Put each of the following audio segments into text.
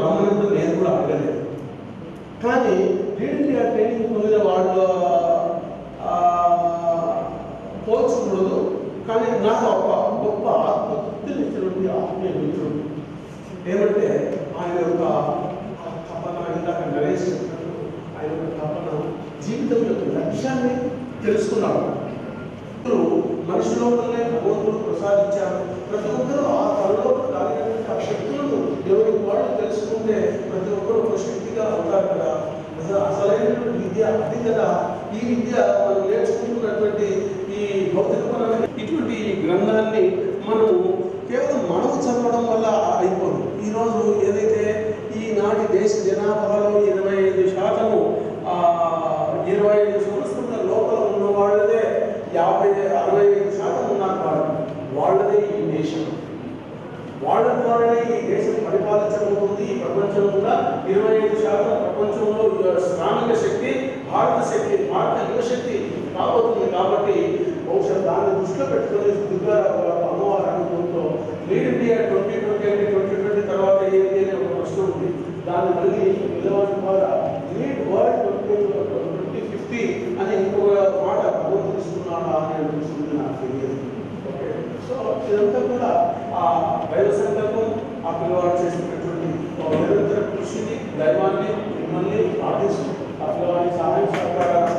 రమ్మనంటే నేను కూడా అడగలేదు. కానీ లీడ్ ఇండియా ట్రైనింగ్ పొందిన వాళ్ళు పోల్చకూడదు. కానీ నాకు ఒక గొప్ప ఆత్మతృప్తినిచ్చినటువంటి ఆత్మీయ మిత్రుడు ఏమంటే ఆయన యొక్క తపన, ఇందాక నరేష్ చెప్పినట్టు ఆయన యొక్క తపన జీవితం యొక్క లక్ష్యాన్ని తెలుసుకున్నాడు. మనిషిలోనే భగవంతుడు ప్రసాదించారు. ప్రతి ఒక్కరూ ఆ తనలో దాగినటువంటి ఆ శక్తులను ఎవరికి వాళ్ళు తెలుసుకుంటే ప్రతి ఒక్కరు ఒక శక్తిగా అవుతారు కదా. అసలైనటువంటి విద్య అది కదా. ఈ విద్య మనం నేర్చుకుంటున్నటువంటి ఈ భౌతికపరమైన ఇటువంటి గ్రంథాన్ని మనము కేవలం మనము చదవడం వల్ల అయిపోదు. ఈరోజు ఏదైతే ఈనాటి దేశ జనాభాలో 25% 25 సంవత్సరాల లోపల ఉన్న వాళ్ళదే 65% ఉన్నారు. వాళ్ళదే ఈ దేశం. వాళ్ళ ద్వారానే ఈ దేశం పరిపాలించబోతుంది. ఈ ప్రపంచం కూడా 25% ప్రపంచంలో శ్రామిక శక్తి, భారత శక్తి, భారత యువశక్తి కాబోతుంది. కాబట్టి బహుశా దాన్ని దృష్టిలో పెట్టుకుని దుర్గారావు గారు అమ్మవారి అనుభవంతో లీడ్ ఇండియా 2020 అంటే 2020 తర్వాత ఏంటి అనే ఒక ప్రశ్న ఉంది. దాన్ని మళ్ళీ పిల్లవాడి ద్వారా లీడ్ వరల్డ్ 2050 అని ఇంకొక మాట భగవంతుడిస్తున్నాడా అని అనిపిస్తుంది. నాకు తెలియదు. ఓకే, సో ఇదంతా కూడా ఆ దైవ సంకల్పం, ఆ పిల్లవాడు చేసినటువంటి నిరంతర కృషిని, దైవాన్ని మిమ్మల్ని ప్రార్థిస్తూ ఆ పిల్లవాడి సహాయ సహకారాలు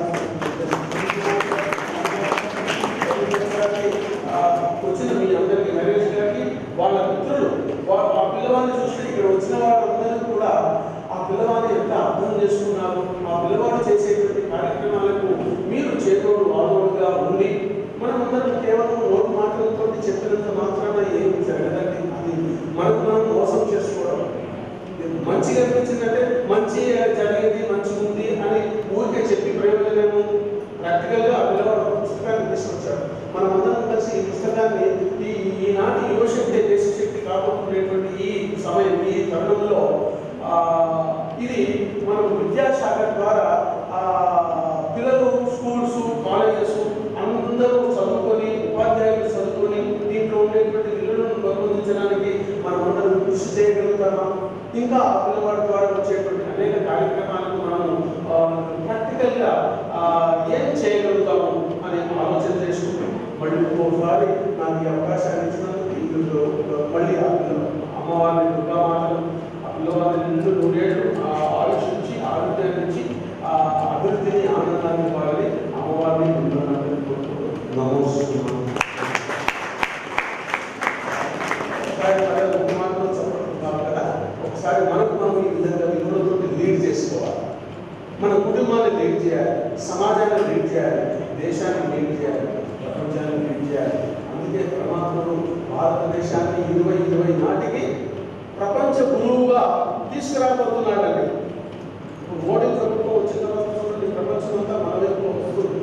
వచ్చిన మీ అందరికీ, నరేష్ గారికి, వాళ్ళ మిత్రులు, ఆ పిల్లవాడిని చూస్తే ఇక్కడ వచ్చిన వాళ్ళందరూ కూడా ఆ పిల్లవాడిని ఎంత అర్థం చేసుకున్నారు, ఆ పిల్లవాడు చేసేటువంటి కార్యక్రమాలకు మీరు చేతోడు వాదోడుగా ఉండి మనమందరం కేవలం నోటి మాటలతో చెప్పినంత మాత్రాన ఏమి జరగదండి. అది మనకు మనం మోసం చేసుకోవడం. మంచిగా అనిపించిందంటే మంచి జరిగేది, మంచిగా ఉంది అని ఊరికే చెప్పి ప్రయోజనం. ప్రాక్టికల్గా ఆ పిల్లవాడు పుస్తకాన్ని తీసుకొచ్చాడు. మనమందరం కలిసి ఈ పుస్తకాన్ని ఈనాటి యువశక్తి, దేశశక్తి కాబోతున్నటువంటి ఈ సమయం, ఈ తరుణంలో ఇది మనం విద్యాశాఖ ద్వారా పిల్లలు, స్కూల్స్, కాలేజెస్ అందరూ చదువుకొని, ఉపాధ్యాయులు చదువుకొని దీంట్లో ఉండేటువంటి విలువలను పెంపొందించడానికి మనమందరం కృషి చేయగలుగుతామా? ఇంకా ఆ పిల్లవాడి ద్వారా వచ్చేటువంటి అనేక కార్యక్రమాలకు మనము ప్రాక్టికల్గా ఏం చేయగలుగుతాము అనే ఆలోచన చేసుకుంటాం. మళ్ళీ ఇంకోసారి నాకు ఈ అవకాశాన్ని ఇచ్చినందుకు మళ్ళీ ఆ అమ్మవారిని, దుర్గామాతను, ఆ పిల్లవారిని నిండు నూరేళ్ళు ఆలోచించి ఆరోగ్యాన్ని ఇచ్చి ఆ అభివృద్ధిని, ఆనందాన్ని ఇవ్వాలని అమ్మవారిని నమోస్తున్నాను. ఒకసారి మనకు మనం ఈ విధంగా విలువలతో లీడ్ చేసుకోవాలి. మన కుటుంబాన్ని లీడ్ చేయాలి, సమాజాన్ని లీడ్ చేయాలి, దేశాన్ని లీడ్ చేయాలి, ప్రపంచాన్ని లీడ్ చేయాలి. అందుకే పరమాత్ముడు భారతదేశాన్ని 2020 నాటికి ప్రపంచ గురువుగా తీసుకురాబోతున్నాడండి. ఇప్పుడు మోడీ ప్రభుత్వం వచ్చిన తర్వాత చూడండి, ప్రపంచం అంతా మన వైపు వస్తుంది.